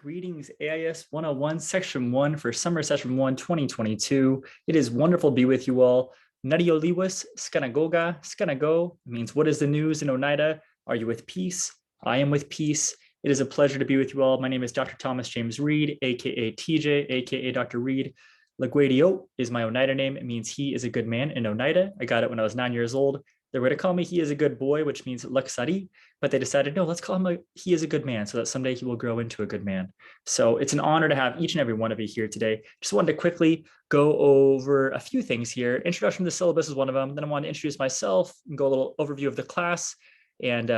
Greetings, AIS 101, Section 1 for Summer Session 1, 2022. It is wonderful to be with you all. Nadioliwis, Skanagoga, Skanago means what is the news in Oneida? Are you with peace? I am with peace. It is a pleasure to be with you all. My name is Dr. Thomas James Reed, aka TJ, aka Dr. Reed. Lukwe'tiyó is my Oneida name. It means he is a good man in Oneida. I got it when I was 9 years old. They were going to call me he is a good boy, which means Luksari, but they decided, no, let's call him he is a good man so that someday he will grow into a good man. So it's an honor to have each and every one of you here today. Just wanted to quickly go over a few things here. Introduction to the syllabus is one of them. Then I wanted to introduce myself and go a little overview of the class. And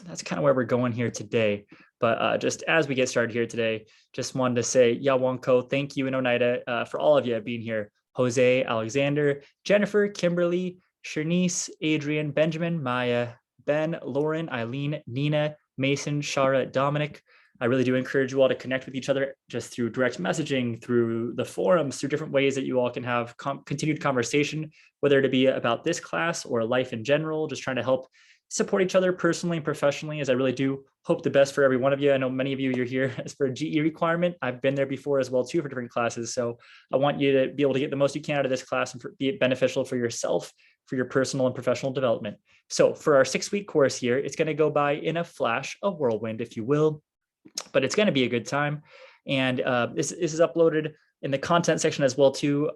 that's kind of where we're going here today. But just as we get started here today, just wanted to say, Yawanko, thank you in Oneida for all of you being here. Jose, Alexander, Jennifer, Kimberly, Shernice, Adrian, Benjamin, Maya, Ben, Lauren, Eileen, Nina, Mason, Shara, Dominic. I really do encourage you all to connect with each other just through direct messaging, through the forums, through different ways that you all can have continued conversation, whether it be about this class or life in general, just trying to help support each other personally and professionally, as I really do hope the best for every one of you. I know many of you, you're here as for a GE requirement. I've been there before as well too for different classes. So I want you to be able to get the most you can out of this class and be it beneficial for yourself, for your personal and professional development. So for our 6-week course here, it's going to go by in a flash, a whirlwind, if you will, but it's going to be a good time. And this is uploaded in the content section as well too.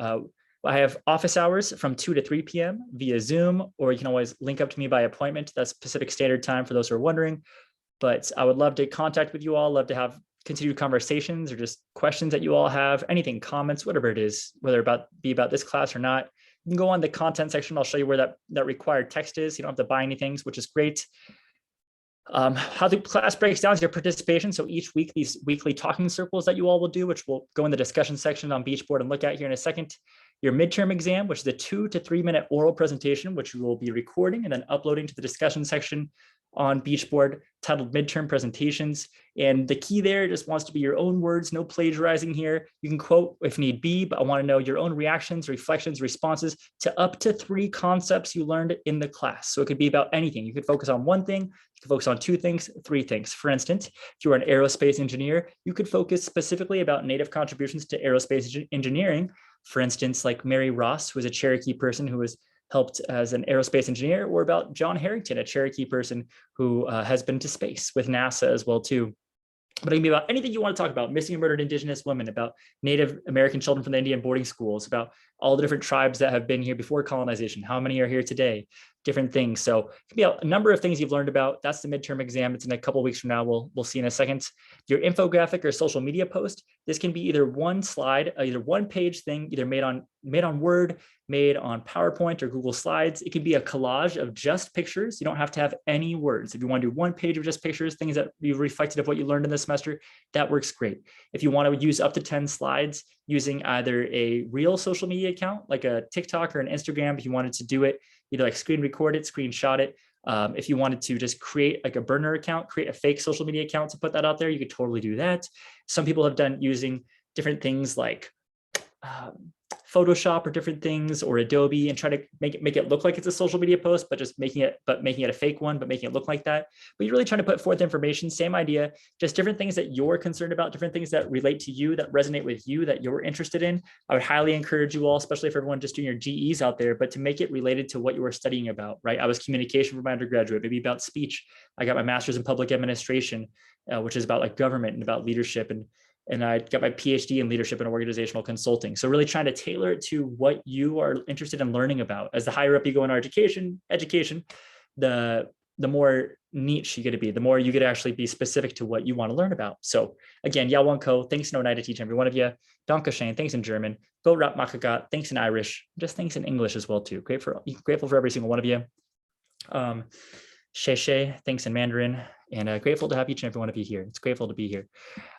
I have office hours from 2 to 3 p.m. via Zoom, or you can always link up to me by appointment. That's Pacific Standard Time for those who are wondering. But I would love to contact with you all, love to have continued conversations or just questions that you all have, anything, comments, whatever it is, whether be about this class or not. You can go on the content section. I'll show you where that required text is. You don't have to buy any things, which is great. How the class breaks down is your participation. So each week, these weekly talking circles that you all will do, which we'll go in the discussion section on BeachBoard and look at here in a second. Your midterm exam, which is a 2 to 3 minute oral presentation, which we will be recording and then uploading to the discussion section on BeachBoard titled Midterm Presentations. And the key there just wants to be your own words, no plagiarizing here. You can quote if need be, but I want to know your own reactions, reflections, responses to up to 3 concepts you learned in the class. So it could be about anything. You could focus on one thing, you could focus on 2 things, 3 things. For instance, if you are an aerospace engineer, you could focus specifically about Native contributions to aerospace engineering. For instance, like Mary Ross, who is a Cherokee person who was helped as an aerospace engineer, or about John Harrington, a Cherokee person who has been to space with NASA as well too. But it can be about anything you want to talk about: missing and murdered Indigenous women, about Native American children from the Indian boarding schools, about all the different tribes that have been here before colonization, how many are here today, different things. So it can be a number of things you've learned about. That's the midterm exam. It's in a couple of weeks from now. We'll see in a second. Your infographic or social media post, this can be either one slide, either one page thing, either made on Word, made on PowerPoint or Google Slides. It could be a collage of just pictures. You don't have to have any words. If you want to do one page of just pictures, things that you've reflected of what you learned in this semester, that works great. If you want to use up to 10 slides using either a real social media account, like a TikTok or an Instagram, if you wanted to do it, either like screen record it, screenshot it. If you wanted to just create like a burner account, create a fake social media account to put that out there, you could totally do that. Some people have done using different things like Photoshop or different things, or Adobe, and try to make it look like it's a social media post, but just making it a fake one, but making it look like that. But you're really trying to put forth information, same idea, just different things that you're concerned about, different things that relate to you, that resonate with you, that you're interested in. I would highly encourage you all, especially for everyone just doing your GEs out there, but to make it related to what you were studying about, right? I was communication for my undergraduate, maybe about speech. I got my master's in public administration, which is about like government and about leadership, and I got my PhD in leadership and organizational consulting. So really trying to tailor it to what you are interested in learning about. As the higher up you go in our education, the more niche you get to be, the more you get to actually be specific to what you want to learn about. So again, Yawanko, thanks in Oneida to teach every one of you. Dankeschön, thanks in German. Go Rap Makagat, thanks in Irish. Just thanks in English as well too. Grateful for every single one of you. Sheshe, thanks in Mandarin, and grateful to have each and every one of you here. It's grateful to be here.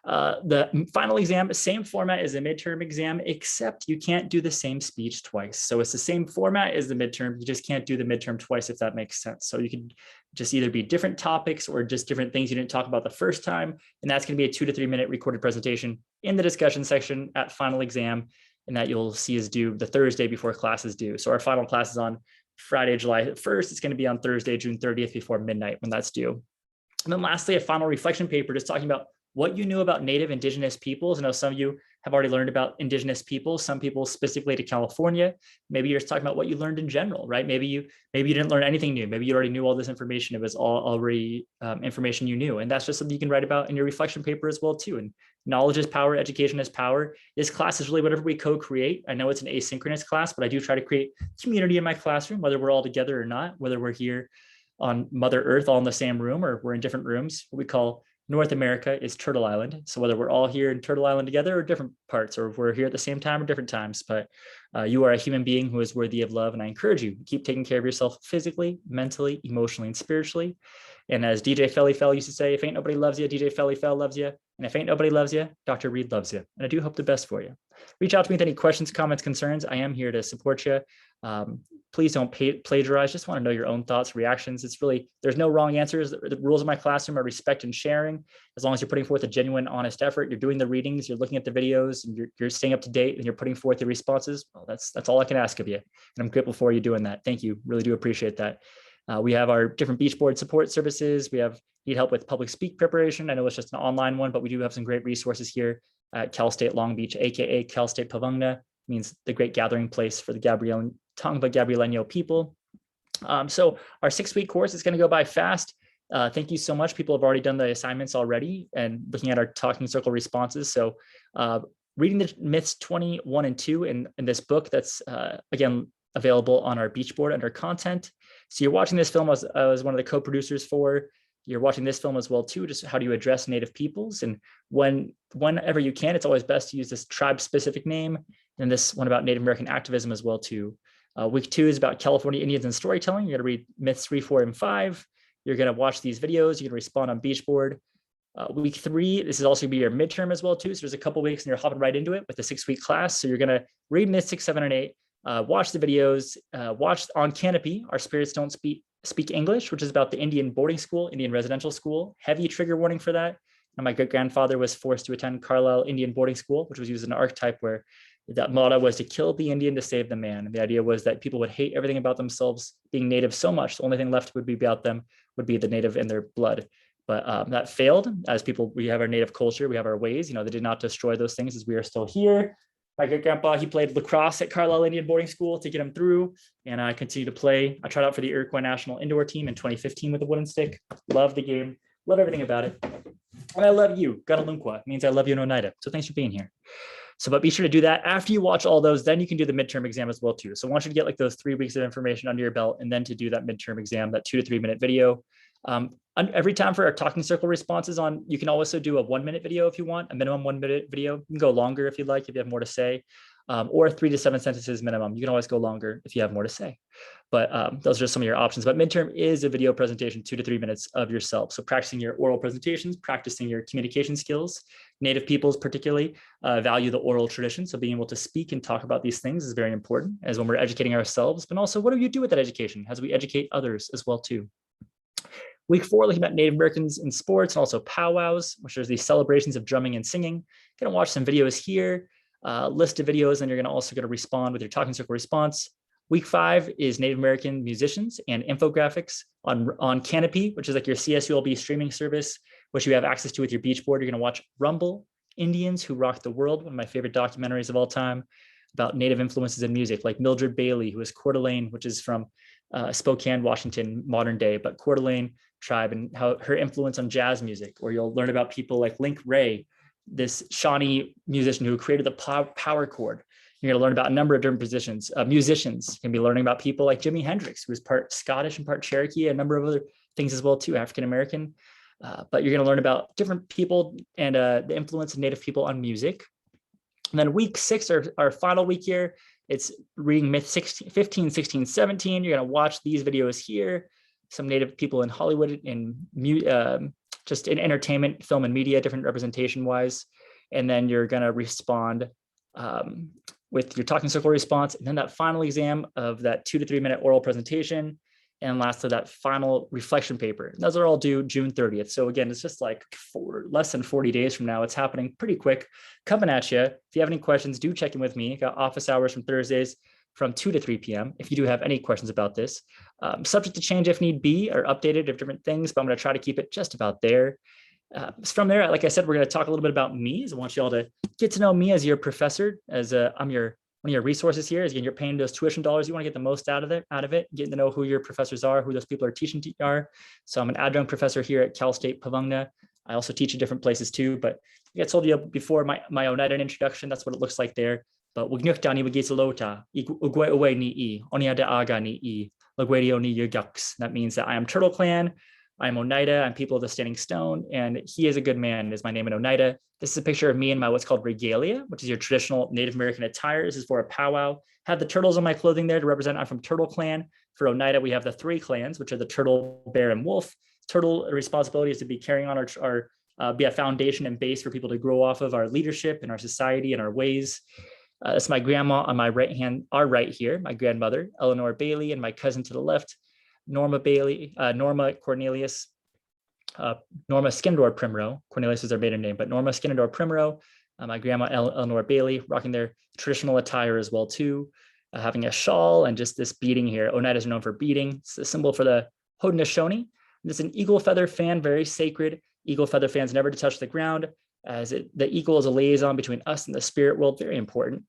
The final exam, same format as the midterm exam, except you can't do the same speech twice. So it's the same format as the midterm. You just can't do the midterm twice, if that makes sense. So you could just either be different topics or just different things you didn't talk about the first time. And that's going to be a 2 to 3 minute recorded presentation in the discussion section at final exam. And that you'll see is due the Thursday before class is due. So our final class is on Friday, July 1st. It's going to be on Thursday, June 30th before midnight when that's due. And then lastly, a final reflection paper just talking about what you knew about Native Indigenous peoples. I know some of you have already learned about Indigenous peoples, some people specifically to California. Maybe you're just talking about what you learned in general, right? Maybe you didn't learn anything new. Maybe you already knew all this information. It was all already information you knew. And that's just something you can write about in your reflection paper as well too. And knowledge is power, education is power. This class is really whatever we co-create. I know it's an asynchronous class, but I do try to create community in my classroom, whether we're all together or not, whether we're here on Mother Earth, all in the same room, or we're in different rooms. What we call North America is Turtle Island. So whether we're all here in Turtle Island together or different parts, or if we're here at the same time or different times, but you are a human being who is worthy of love. And I encourage you, keep taking care of yourself physically, mentally, emotionally, and spiritually. And as DJ Felly Fell used to say, if ain't nobody loves you, DJ Felly Fell loves you. And if ain't nobody loves you, Dr. Reed loves you. And I do hope the best for you. Reach out to me with any questions, comments, concerns. I am here to support you. Please don't plagiarize. Just want to know your own thoughts, reactions. It's really, there's no wrong answers. The rules of my classroom are respect and sharing. As long as you're putting forth a genuine, honest effort, you're doing the readings, you're looking at the videos, and you're staying up to date, and you're putting forth your responses. Well, that's all I can ask of you. And I'm grateful for you doing that. Thank you. Really do appreciate that. We have our different BeachBoard support services. We need help with public speak preparation. I know it's just an online one, but we do have some great resources here at Cal State Long Beach, aka Cal State Pavungna, means the great gathering place for the Tongva Gabrieleno people. So our 6-week course is going to go by fast. Thank you so much. People have already done the assignments already and looking at our talking circle responses. So reading the myths 21 and 2 in this book that's again available on our BeachBoard under content. So you're watching this film as one of the co-producers for. You're watching this film as well too, just how do you address Native peoples? And whenever you can, it's always best to use this tribe-specific name. And this one about Native American activism as well too. Week 2 is about California Indians and storytelling. You're gonna read myths 3, 4, and 5. You're gonna watch these videos. You're gonna respond on BeachBoard. Week 3, this is also gonna be your midterm as well too. So there's a couple weeks and you're hopping right into it with the 6-week class. So you're gonna read myths 6, 7, and 8. Watch the videos, watch on Canopy, Our Spirits Don't Speak English, which is about the Indian boarding school, Indian residential school. Heavy trigger warning for that. And my great-grandfather was forced to attend Carlisle Indian boarding school, which was used as an archetype where that motto was to kill the Indian to save the man. And the idea was that people would hate everything about themselves being Native so much, the only thing left would be about them would be the Native in their blood. But that failed. As people, we have our Native culture, we have our ways. They did not destroy those things as we are still here. My great-grandpa, he played lacrosse at Carlisle Indian Boarding School to get him through, and I continue to play. I tried out for the Iroquois National Indoor Team in 2015 with a wooden stick. Love the game, love everything about it. And I love you. Ganalunqua means I love you in Oneida. So thanks for being here. So, but be sure to do that. After you watch all those, then you can do the midterm exam as well too. So I want you to get like those 3 weeks of information under your belt and then to do that midterm exam, that 2 to 3 minute video. Every time for our talking circle responses on, you can also do a 1-minute video if you want, a minimum 1-minute video. You can go longer if you'd like, if you have more to say, or 3 to 7 sentences minimum. You can always go longer if you have more to say, but those are some of your options. But midterm is a video presentation, 2 to 3 minutes of yourself. So practicing your oral presentations, practicing your communication skills. Native peoples particularly value the oral tradition. So being able to speak and talk about these things is very important as when we're educating ourselves, but also what do you do with that education as we educate others as well too. Week 4, looking at Native Americans in sports and also powwows, which are these celebrations of drumming and singing. Gonna watch some videos here, list of videos, and you're gonna respond with your talking circle response. Week 5 is Native American musicians and infographics on Canopy, which is like your CSULB streaming service, which you have access to with your BeachBoard. You're gonna watch Rumble, Indians Who Rock the World, one of my favorite documentaries of all time, about Native influences in music, like Mildred Bailey, who is Coeur d'Alene, which is from Spokane, Washington, modern day, but Coeur d'Alene tribe and how her influence on jazz music. Or you'll learn about people like Link Ray, this Shawnee musician who created the power chord. You're going to learn about a number of different musicians. You can be learning about people like Jimi Hendrix, who was part Scottish and part Cherokee, a number of other things as well too, African-American. But you're going to learn about different people and the influence of Native people on music. And then week 6, our final week here, it's reading myth 15, 16, 17. You're going to watch these videos here. Some Native people in Hollywood, just in entertainment, film and media, different representation wise. And then you're going to respond with your talking circle response. And then that final exam of that 2 to 3 minute oral presentation. And lastly, that final reflection paper. And those are all due June 30th. So again, it's just like less than 40 days from now. It's happening pretty quick, coming at you. If you have any questions, do check in with me. Got office hours from Thursdays from 2 to 3 p.m. if you do have any questions about this. Subject to change if need be, or updated of different things, but I'm going to try to keep it just about there. From there, like I said, we're going to talk a little bit about me. So I want you all to get to know me as your professor, as I'm one of your resources here. Is you're paying those tuition dollars. You want to get the most out of it, getting to know who your professors are, who those people are teaching are. So I'm an adjunct professor here at Cal State Pavungna. I also teach at different places too, but like I told you before my Oneida introduction, that's what it looks like there. But Wignyukta ni Wigitsalota, Ugwe ni Oneida aga ni Lukwe'tiyó ni Yugux. That means that I am Turtle Clan. I'm Oneida. I'm people of the Standing Stone, and he is a good man is my name in Oneida. This is a picture of me in my what's called regalia, which is your traditional Native American attire. This is for a powwow. Have the turtles on my clothing there to represent I'm from Turtle Clan. For Oneida, we have the 3 clans, which are the turtle, bear, and wolf. Turtle responsibility is to be carrying on be a foundation and base for people to grow off of our leadership and our society and our ways. That's my grandma on my right hand, our right here, my grandmother, Eleanor Bailey, and my cousin to the left, Norma Bailey, Norma Cornelius, Norma Skindor Primrose. Cornelius is their maiden name, but Norma Skindor Primrose, my grandma Eleanor Bailey, rocking their traditional attire as well too, having a shawl and just this beading here. Oneida is known for beading. It's a symbol for the Haudenosaunee. It's an eagle feather fan, very sacred. Eagle feather fans never to touch the ground, as the eagle is a liaison between us and the spirit world, very important.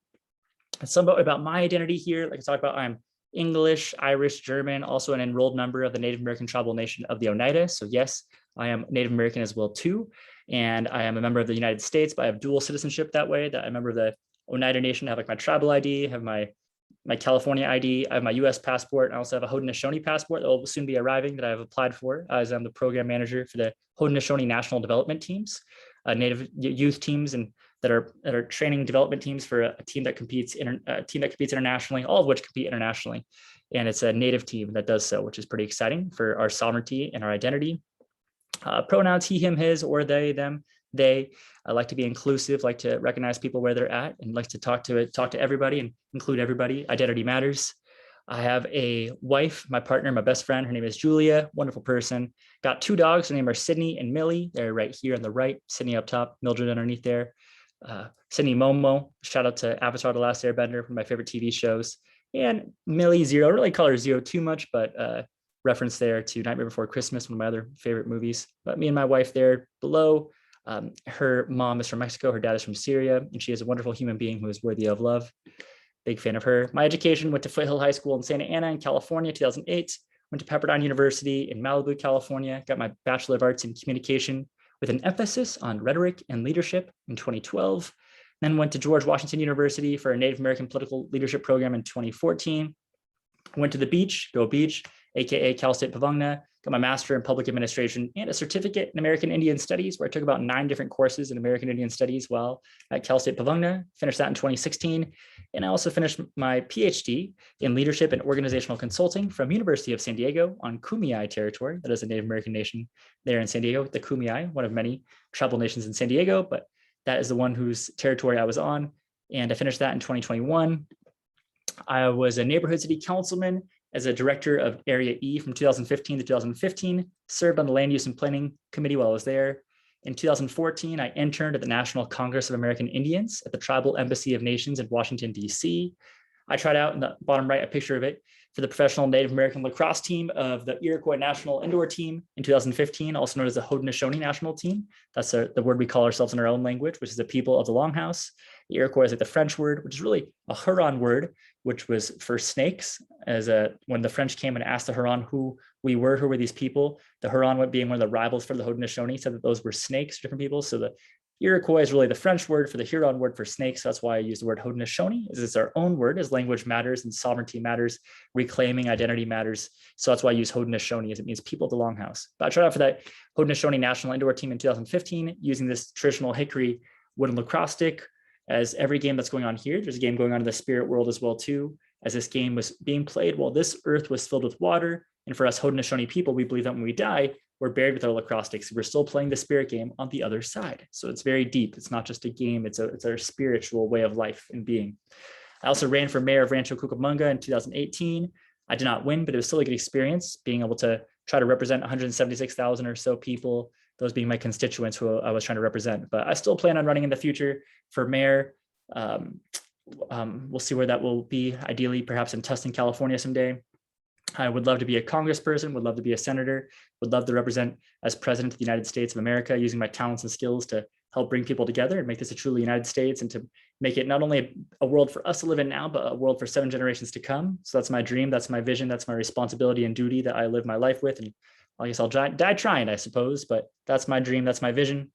And somewhat about my identity here, like I talked about, I'm English, Irish, German, also an enrolled member of the Native American tribal nation of the Oneida. So yes, I am Native American as well too. And I am a member of the United States, but I have dual citizenship that way, that I'm a member of the Oneida Nation. I have like my tribal ID, have my California ID, I have my US passport. I also have a Haudenosaunee passport that will soon be arriving that I've applied for, as I'm the program manager for the Haudenosaunee National Development Teams, Native youth teams and that are training development teams for a team that competes internationally, all of which compete internationally. And it's a Native team that does so, which is pretty exciting for our sovereignty and our identity. Pronouns he, him, his, or they, them, they. I like to be inclusive, like to recognize people where they're at, and like to talk to everybody and include everybody. Identity matters. I have a wife, my partner, my best friend. Her name is Julia, wonderful person. Got 2 dogs. Her name are Sydney and Millie. They're right here on the right. Sydney up top, Mildred underneath there. Sydney Momo, shout out to Avatar: The Last Airbender, one of my favorite TV shows. And Millie Zero, I don't really call her Zero too much, but reference there to Nightmare Before Christmas, one of my other favorite movies. But me and my wife there below, her mom is from Mexico, her dad is from Syria, and she is a wonderful human being who is worthy of love. Big fan of her. My education went to Foothill High School in Santa Ana in California, 2008. Went to Pepperdine University in Malibu, California. Got my Bachelor of Arts in Communication with an emphasis on rhetoric and leadership in 2012. Then went to George Washington University for a Native American political leadership program in 2014. Went to the beach, Go Beach, AKA Cal State Pavungna, got my master in public administration and a certificate in American Indian Studies, where I took about 9 different courses in American Indian Studies while at Cal State Pavungna, finished that in 2016. And I also finished my PhD in leadership and organizational consulting from University of San Diego on Kumeyaay territory. That is a Native American nation there in San Diego, the Kumeyaay, one of many tribal nations in San Diego, but that is the one whose territory I was on. And I finished that in 2021. I was a neighborhood city councilman as a director of Area E from 2015 to 2015, served on the Land Use and Planning Committee while I was there. In 2014, I interned at the National Congress of American Indians at the Tribal Embassy of Nations in Washington, D.C. I tried out in the bottom right, a picture of it, for the professional Native American lacrosse team of the Iroquois National Indoor Team in 2015, also known as the Haudenosaunee National Team. That's the word we call ourselves in our own language, which is the people of the Longhouse. The Iroquois is like the French word, which is really a Huron word, which was for snakes. When the French came and asked the Huron who we were, who were these people, the Huron being one of the rivals for the Haudenosaunee said that those were snakes, different people. So the Iroquois is really the French word for the Huron word for snakes. So that's why I use the word Haudenosaunee. It's our own word, as language matters and sovereignty matters, reclaiming identity matters. So that's why I use Haudenosaunee, as it means people of the Longhouse. But I tried out for that Haudenosaunee National Indoor Team in 2015 using this traditional hickory wooden lacrosse stick. As every game that's going on here, there's a game going on in the spirit world as well too, as this game was being played while this earth was filled with water. And for us Haudenosaunee people, we believe that when we die, we're buried with our lacrosse sticks. We're still playing the spirit game on the other side. So it's very deep. It's not just a game. It's our spiritual way of life and being. I also ran for mayor of Rancho Cucamonga in 2018. I did not win, but it was still a good experience being able to try to represent 176,000 or so people, those being my constituents who I was trying to represent. But I still plan on running in the future for mayor. We'll see where that will be, ideally perhaps in Tustin, California someday. I would love to be a congressperson, would love to be a senator, would love to represent as president of the United States of America, using my talents and skills to help bring people together and make this a truly United States, and to make it not only a world for us to live in now, but a world for 7 generations to come. So that's my dream, that's my vision, that's my responsibility and duty that I live my life with. And I guess I'll die trying, I suppose, but that's my dream, that's my vision.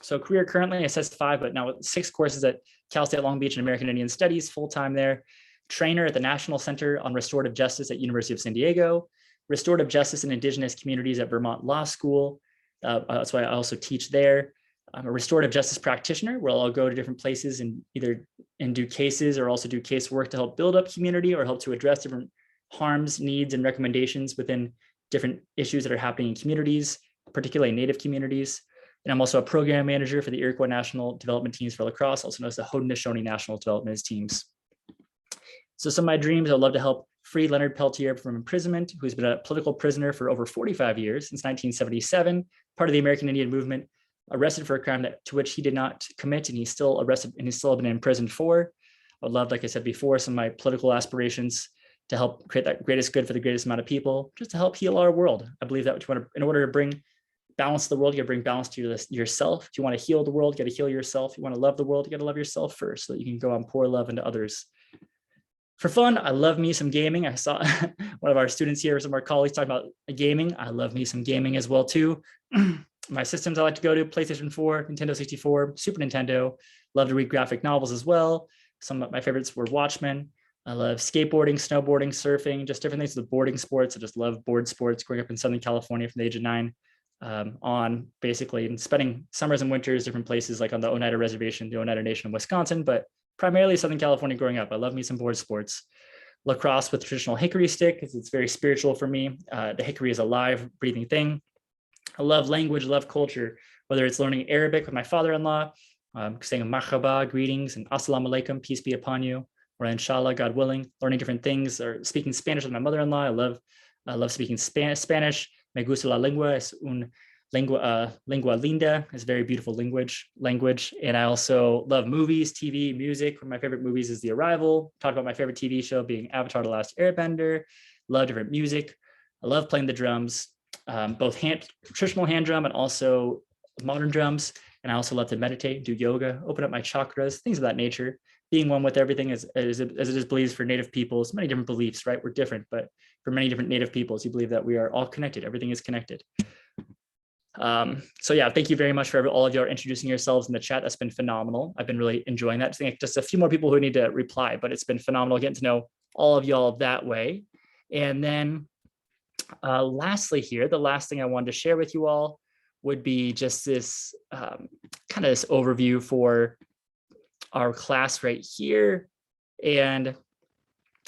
So career currently, I says 5, but now with 6 courses at Cal State Long Beach and American Indian Studies, full-time there. Trainer at the National Center on Restorative Justice at University of San Diego, Restorative Justice in Indigenous Communities at Vermont Law School. That's why I also teach there. I'm a restorative justice practitioner, where I'll go to different places and do cases, or also do casework to help build up community or help to address different harms, needs, and recommendations within different issues that are happening in communities, particularly Native communities. And I'm also a program manager for the Iroquois National Development Teams for Lacrosse, also known as the Haudenosaunee National Development Teams. So some of my dreams, I'd love to help free Leonard Peltier from imprisonment, who's been a political prisoner for over 45 years, since 1977, part of the American Indian movement, arrested for a crime to which he did not commit, and he's still arrested and he's still been imprisoned for. I would love, like I said before, some of my political aspirations to help create that greatest good for the greatest amount of people, just to help heal our world. I believe that in order to bring balance to the world, you gotta bring balance to yourself. If you want to heal the world, you gotta heal yourself. If you want to love the world, you gotta love yourself first, so that you can go and pour love into others. For fun, I love me some gaming. I saw one of our students here, some of our colleagues talking about gaming. I love me some gaming as well too. My systems I like to go to: PlayStation 4, Nintendo 64, Super Nintendo. Love to read graphic novels as well. Some of my favorites were Watchmen. I love skateboarding, snowboarding, surfing, just different things with boarding sports. I just love board sports, growing up in Southern California from the age of 9 on, basically, and spending summers and winters different places, like on the Oneida Reservation, the Oneida Nation of Wisconsin, but primarily Southern California growing up. I love me some board sports. Lacrosse with traditional hickory stick, because it's very spiritual for me. The hickory is a live, breathing thing. I love language, love culture, whether it's learning Arabic with my father-in-law, saying marhaba, greetings, and assalamu alaikum, peace be upon you, or inshallah, God willing, learning different things, or speaking Spanish with my mother-in-law. I love speaking Spanish. Me gusta la lengua, es un lengua linda, is a very beautiful language. And I also love movies, TV, music. One of my favorite movies is The Arrival. Talked about my favorite TV show being Avatar: The Last Airbender. Love different music. I love playing the drums, both traditional hand drum and also modern drums. And I also love to meditate, do yoga, open up my chakras, things of that nature. Being one with everything, as it is believed for Native peoples, many different beliefs, right? We're different, but for many different Native peoples, you believe that we are all connected. Everything is connected. So yeah, thank you very much for all of you are introducing yourselves in the chat. That's been phenomenal. I've been really enjoying that. I think just a few more people who need to reply, but it's been phenomenal getting to know all of y'all that way. And then lastly here, the last thing I wanted to share with you all would be just this kind of this overview for our class right here. And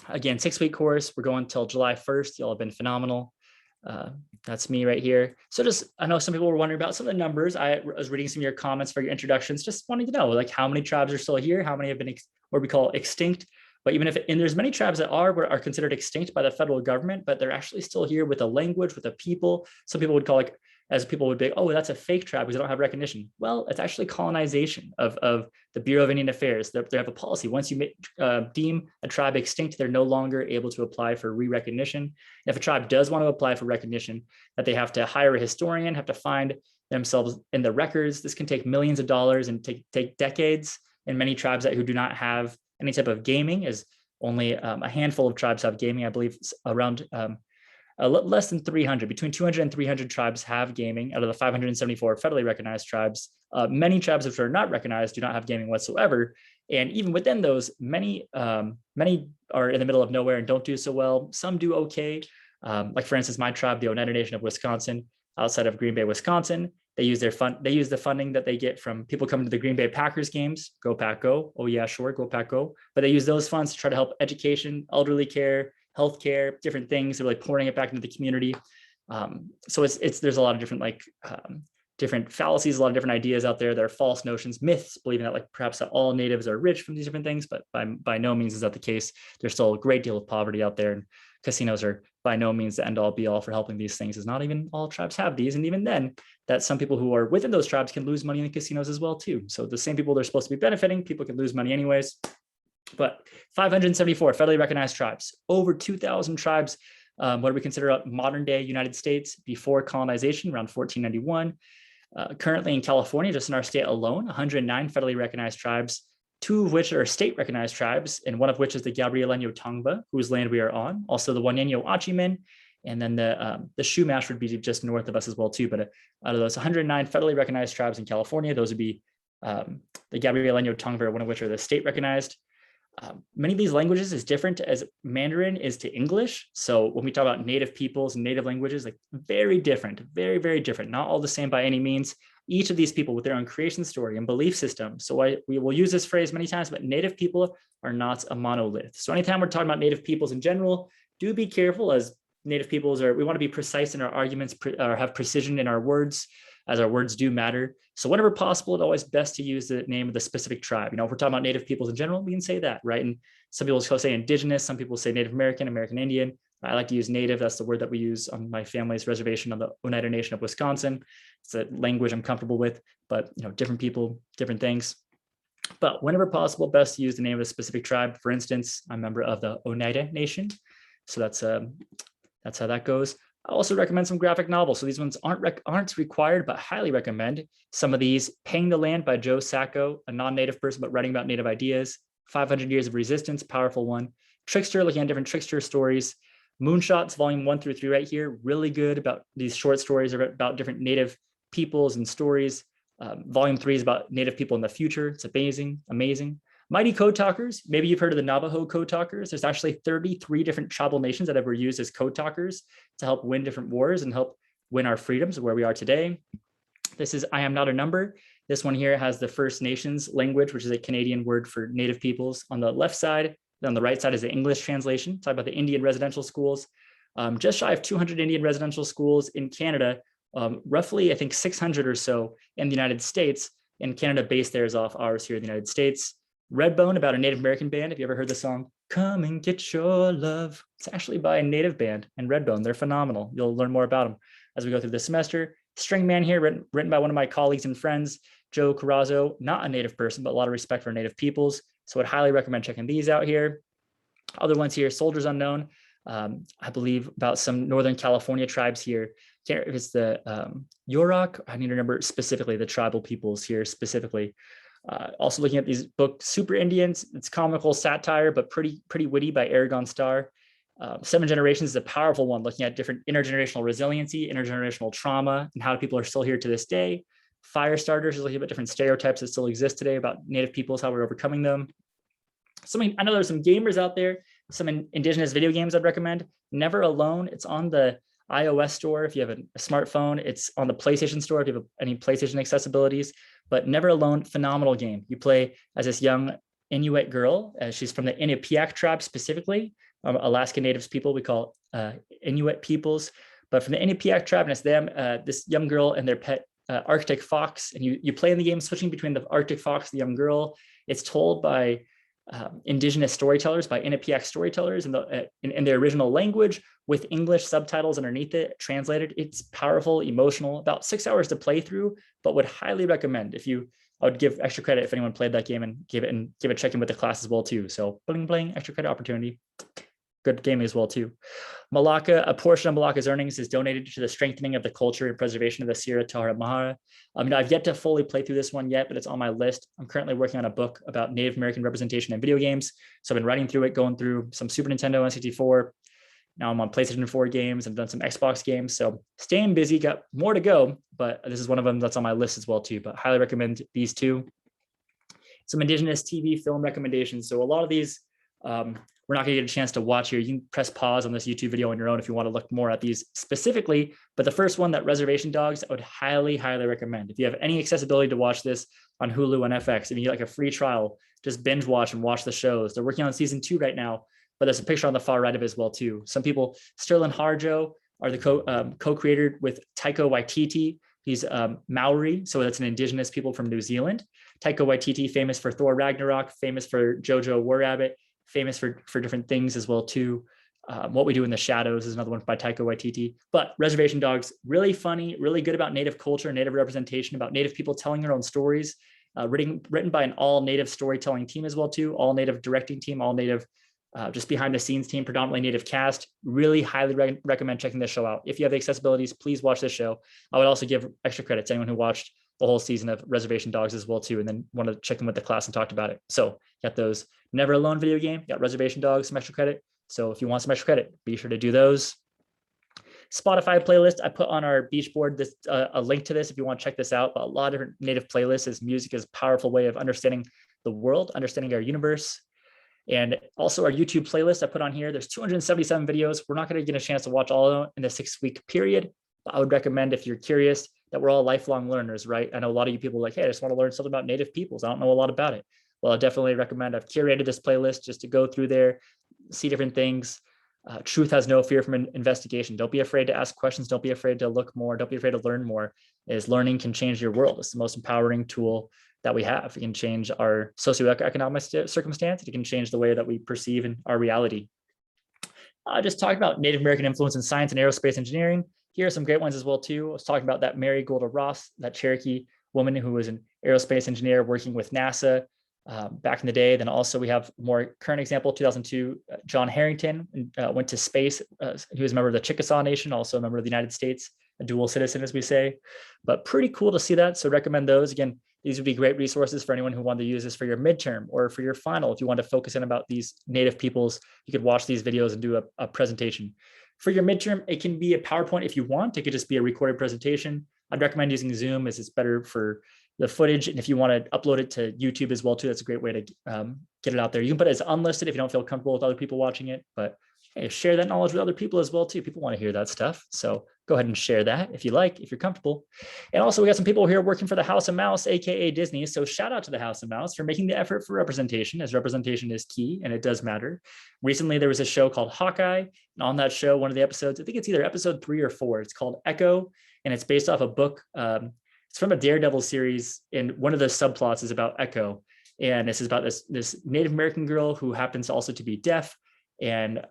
again, 6-week course. We're going until July 1st. Y'all have been phenomenal. That's me right here. So just, I know some people were wondering about some of the numbers. I was reading some of your comments for your introductions, just wanting to know, like, how many tribes are still here, how many have been what we call extinct. But even if, and there's many tribes that are considered extinct by the federal government, but they're actually still here with a language, with a people. Some people would call, like, as people would be, oh, that's a fake tribe because they don't have recognition. Well, it's actually colonization of the Bureau of Indian Affairs. They have a policy. Once you deem a tribe extinct, they're no longer able to apply for re-recognition. If a tribe does want to apply for recognition, that they have to hire a historian, have to find themselves in the records. This can take millions of dollars and take decades. And many tribes who do not have any type of gaming, is only a handful of tribes have gaming. I believe around less than 300, between 200 and 300 tribes have gaming out of the 574 federally recognized tribes. Many tribes which are not recognized do not have gaming whatsoever. And even within those, many are in the middle of nowhere and don't do so well. Some do okay. Like, for instance, my tribe, the Oneida Nation of Wisconsin, outside of Green Bay, Wisconsin, they use the funding that they get from people coming to the Green Bay Packers games. Go Pack Go. Oh yeah, sure, go Pack Go. But they use those funds to try to help education, elderly care, healthcare, different things. They're like pouring it back into the community. So there's a lot of different different fallacies, a lot of different ideas out there. There are false notions, myths, believing that perhaps that all natives are rich from these different things, but by no means is that the case. There's still a great deal of poverty out there, and casinos are by no means the end all be all for helping these things, as not even all tribes have these. And even then, that some people who are within those tribes can lose money in the casinos as well too. So the same people they're supposed to be benefiting, people can lose money anyways. But 574 federally recognized tribes, over 2,000 tribes what do we consider modern day United States before colonization, around 1491. Currently in California, just in our state alone, 109 federally recognized tribes, 2 of which are state recognized tribes, and one of which is the Gabrieleño Tongva, whose land we are on. Also the Wanyeño Achiman, and then the Chumash would be just north of us as well too. But out of those 109 federally recognized tribes in California, those would be the Gabrieleño Tongva, one of which are the state recognized. Many of these languages is different as Mandarin is to English. So when we talk about native peoples and native languages, like very different, very, very different, not all the same by any means. Each of these people with their own creation story and belief system. So we will use this phrase many times, but native people are not a monolith. So anytime we're talking about native peoples in general, do be careful, as native peoples we want to be precise in our arguments or have precision in our words, as our words do matter. So whenever possible, it's always best to use the name of the specific tribe. If we're talking about native peoples in general, we can say that, right? And some people say indigenous, some people say Native American, American Indian. I like to use native. That's the word that we use on my family's reservation on the Oneida Nation of Wisconsin. It's a language I'm comfortable with, but different people, different things. But whenever possible, best to use the name of a specific tribe. For instance, I'm a member of the Oneida Nation. So that's how that goes. I also recommend some graphic novels. So these ones aren't required, but highly recommend. Some of these: Paying the Land by Joe Sacco, a non-native person, but writing about native ideas. 500 Years of Resistance, powerful one. Trickster, looking at different trickster stories. Moonshots, volume 1 through 3 right here. Really good about these short stories about different native peoples and stories. Volume 3 is about native people in the future. It's amazing, amazing. Mighty Code Talkers. Maybe you've heard of the Navajo Code Talkers. There's actually 33 different tribal nations that were used as code talkers to help win different wars and help win our freedoms where we are today. This is I Am Not a Number. This one here has the First Nations language, which is a Canadian word for native peoples on the left side. Then on the right side is the English translation. Talk about the Indian residential schools. Just shy of 200 Indian residential schools in Canada, roughly, I think 600 or so in the United States. And Canada based theirs off ours here in the United States. Redbone, about a Native American band. Have you ever heard the song, Come and Get Your Love? It's actually by a Native band, and Redbone, they're phenomenal. You'll learn more about them as we go through the semester. String Man here, written by one of my colleagues and friends, Joe Carrazzo, not a Native person, but a lot of respect for Native peoples. So I'd highly recommend checking these out here. Other ones here, Soldiers Unknown, I believe about some Northern California tribes here. Can't remember if it's the Yurok. I need to remember specifically the tribal peoples here specifically. Also looking at these books, Super Indians, it's comical satire, but pretty witty, by Aragon Starr. 7 Generations is a powerful one, looking at different intergenerational resiliency, intergenerational trauma, and how people are still here to this day. Firestarters is looking at different stereotypes that still exist today about native peoples, how we're overcoming them. I know there's some gamers out there, some indigenous video games I'd recommend. Never Alone, it's on the iOS store if you have a smartphone. It's on the PlayStation store if you have any PlayStation accessibilities. But Never Alone, phenomenal game. You play as this young Inuit girl. She's from the Inupiaq tribe specifically. Alaska Natives people we call Inuit peoples. But from the Inupiaq tribe, and it's them, this young girl and their pet Arctic fox. And you play in the game switching between the Arctic fox, the young girl. It's told by indigenous storytellers, by Inupiaq storytellers in their original language with English subtitles underneath it, translated. It's powerful, emotional, about 6 hours to play through, but would highly recommend I would give extra credit if anyone played that game and give a check in with the class as well too. So bling, extra credit opportunity. Good game as well too. Malacca, a portion of Malacca's earnings is donated to the strengthening of the culture and preservation of the Sierra Tarahumara. I've yet to fully play through this one yet, but it's on my list. I'm currently working on a book about Native American representation in video games. So I've been writing through it, going through some Super Nintendo, N64. Now I'm on PlayStation 4 games. I've done some Xbox games. So staying busy, got more to go, but this is one of them that's on my list as well too, but highly recommend these two. Some indigenous TV film recommendations. So a lot of these, we're not going to get a chance to watch here. You can press pause on this YouTube video on your own if you want to look more at these specifically. But the first one, that Reservation Dogs, I would highly recommend. If you have any accessibility to watch this on Hulu and FX, and you get like a free trial, just binge watch and watch the shows. They're working on season 2 right now, but there's a picture on the far right of it as well too. Some people, Sterling Harjo are the co-creator with Taika Waititi. He's Maori, so that's an indigenous people from New Zealand. Taika Waititi, famous for Thor Ragnarok, famous for Jojo Rabbit, famous for different things as well too. What We Do in the Shadows is another one by Taika Waititi. But Reservation Dogs, really funny, really good about Native culture, Native representation, about Native people telling their own stories, written by an all Native storytelling team as well too, all Native directing team, all Native just behind the scenes team, predominantly native cast. Really highly recommend checking this show out. If you have the accessibilities, please watch this show. I would also give extra credit to anyone who watched the whole season of Reservation Dogs as well too, and then want to check in with the class and talked about it. So got those Never Alone video game, got Reservation Dogs, some extra credit. So if you want some extra credit, be sure to do those. Spotify playlist, I put on our BeachBoard this a link to this if you want to check this out. But a lot of different native playlists, as music is a powerful way of understanding the world, understanding our universe. And also our YouTube playlist I put on here. There's 277 videos. We're not going to get a chance to watch all of them in the 6-week period, but I would recommend, if you're curious, that we're all lifelong learners, right? I know a lot of you people are like, hey, I just want to learn something about native peoples. I don't know a lot about it. Well, I definitely recommend, I've curated this playlist just to go through there, see different things. Truth has no fear from an investigation. Don't be afraid to ask questions. Don't be afraid to look more. Don't be afraid to learn more. Learning can change your world. It's the most empowering tool that we have. It can change our socioeconomic circumstance. It can change the way that we perceive in our reality. I just talked about Native American influence in science and aerospace engineering. Here are some great ones as well too. I was talking about that Mary Golda Ross, that Cherokee woman who was an aerospace engineer working with NASA back in the day. Then also we have more current example, 2002, John Harrington went to space. He was a member of the Chickasaw Nation, also a member of the United States, a dual citizen, as we say, but pretty cool to see that. So recommend those. Again, these would be great resources for anyone who wanted to use this for your midterm or for your final. If you want to focus in about these native peoples, you could watch these videos and do a presentation. For your midterm, it can be a PowerPoint if you want. It could just be a recorded presentation. I'd recommend using Zoom, as it's better for the footage. And if you want to upload it to YouTube as well too, that's a great way to get it out there. You can put it as unlisted if you don't feel comfortable with other people watching it, but hey, share that knowledge with other people as well too. People want to hear that stuff. So go ahead and share that if you like, if you're comfortable. And also we got some people here working for the House of Mouse, AKA Disney. So shout out to the House of Mouse for making the effort for representation, as representation is key and it does matter. Recently, there was a show called Hawkeye. And on that show, one of the episodes, I think it's either episode 3 or 4, it's called Echo. And it's based off a book. It's from a Daredevil series. And one of the subplots is about Echo. And this is about this Native American girl who happens also to be deaf. And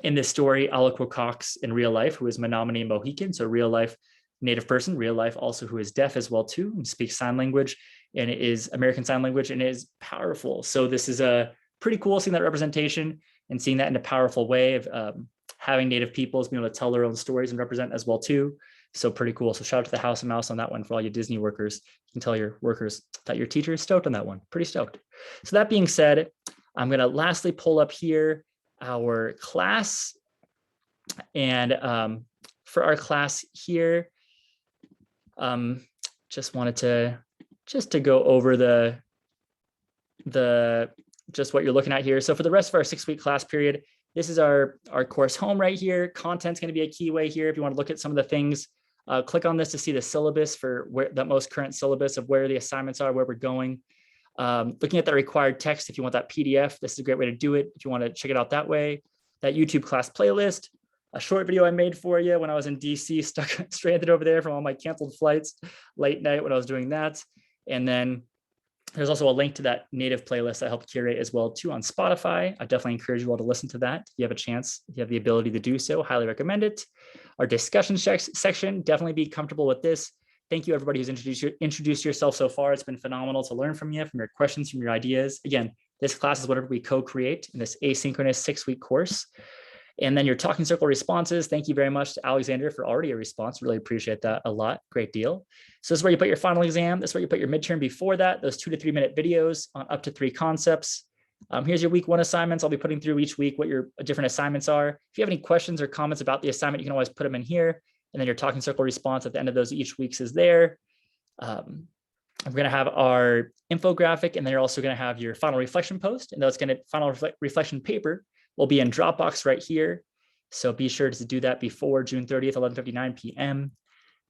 in this story, Alakwa Cox in real life, who is Menominee Mohican, so real life Native person, real life also who is deaf as well too, and speaks sign language, and it is American Sign Language, and it is powerful. So this is a pretty cool seeing that representation and seeing that in a powerful way of having Native peoples being able to tell their own stories and represent as well too. So pretty cool. So shout out to the House of Mouse on that one for all you Disney workers. You can tell your workers that your teacher is stoked on that one. Pretty stoked. So that being said, I'm going to lastly pull up here our class. And for our class here, just wanted to go over just what you're looking at here. So for the rest of our 6-week class period, this is our course home right here. Content's going to be a key way here. If you want to look at some of the things, click on this to see the syllabus for the most current syllabus of where the assignments are, where we're going. Looking at the required text, if you want that PDF, this is a great way to do it. If you want to check it out that way, that YouTube class playlist, a short video I made for you when I was in DC, stranded over there from all my canceled flights late night when I was doing that. And then there's also a link to that native playlist I helped curate as well too on Spotify. I definitely encourage you all to listen to that. If you have a chance, if you have the ability to do so, highly recommend it. Our discussion section, definitely be comfortable with this. Thank you everybody who's introduced yourself so far. It's been phenomenal to learn from you, from your questions, from your ideas. Again, this class is whatever we co-create in this asynchronous 6-week course. And then your talking circle responses. Thank you very much to Alexander for already a response. Really appreciate that a lot. Great deal. So this is where you put your final exam. This is where you put your midterm before that, those 2 to 3 minute videos on up to 3 concepts. Here's your week 1 assignments. I'll be putting through each week what your different assignments are. If you have any questions or comments about the assignment, you can always put them in here. And then your talking circle response at the end of those each week is there. I'm going to have our infographic, and then you're also going to have your final reflection post. And that's going to final reflection paper will be in Dropbox right here. So be sure to do that before June 30th, 11:59 p.m.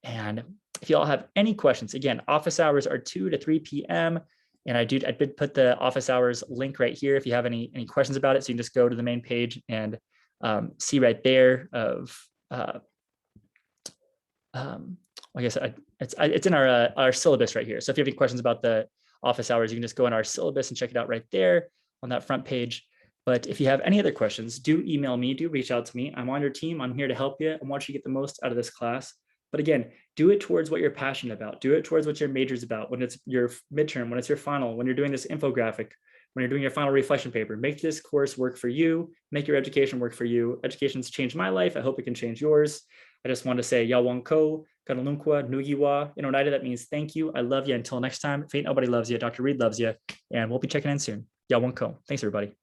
And if you all have any questions, again, office hours are 2 to 3 p.m. And I did put the office hours link right here if you have any questions about it. So you can just go to the main page and see right there of, I guess it's in our syllabus right here. So if you have any questions about the office hours, you can just go in our syllabus and check it out right there on that front page. But if you have any other questions, do email me, do reach out to me. I'm on your team. I'm here to help you. I want you to get the most out of this class. But again, do it towards what you're passionate about. Do it towards what your major's about. When it's your midterm, when it's your final, when you're doing this infographic, when you're doing your final reflection paper. Make this course work for you. Make your education work for you. Education's changed my life. I hope it can change yours. I just want to say Yawanko, Kanalunqua, Nugiwa. In Oneida, that means thank you. I love you. Until next time, if ain't nobody loves you, Dr. Reed loves you. And we'll be checking in soon. Yawanko. Thanks, everybody.